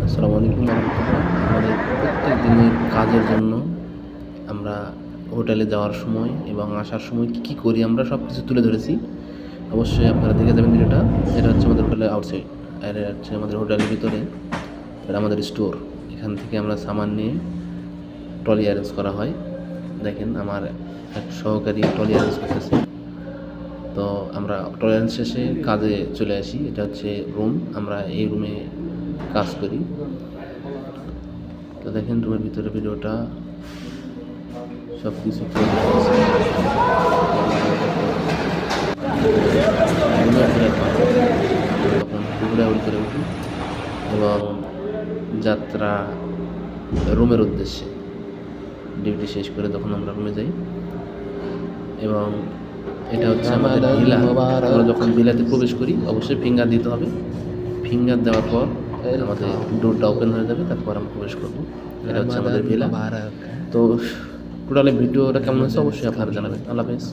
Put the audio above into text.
আসসালামু আলাইকুম রহমতুল্লাহ। আমাদের প্রত্যেক দিনের কাজের জন্য আমরা হোটেলে যাওয়ার সময় এবং আসার সময় কী করি আমরা সব কিছু তুলে ধরেছি। অবশ্যই আপনারা দেখে যাবেন ভিডিওটা। এটা হচ্ছে আমাদের হোটেলের আউটসাইড, আর এটা হচ্ছে আমাদের হোটেলের ভিতরে, এটা আমাদের স্টোর। এখান থেকে আমরা সামান নিয়ে ট্রলি অ্যারেঞ্জ করা হয়। দেখেন আমার এক সহকারী ট্রলি অ্যারেঞ্জ করতেছে। তো আমরা ট্রলি অ্যারেঞ্জ শেষে কাজে চলে আসি। এটা হচ্ছে রুম, আমরা এই রুমে কাজ করি। তো দেখেন রুমের ভিতরে ভিডিওটা সব কিছু তখন ঘুরাউড়ি করে উঠি এবং যাত্রা রুমের উদ্দেশ্যে ডিউটি শেষ করে তখন আমরা রুমে যাই। এবং এটা হচ্ছে আমাদের ভিলা। আমরা যখন ভিলাতে প্রবেশ করি অবশ্যই ফিঙ্গার দিতে হবে। ফিঙ্গার দেওয়ার পর আমাদের ডোরটা ওপেন হয়ে যাবে, তারপর আমরা প্রবেশ করবো। এটা হচ্ছে আমাদের ভিলা। তো টোটালি ভিডিওটা কেমন হয়েছে অবশ্যই আপনারা জানাবেন। আল্লাহ হাফেজ।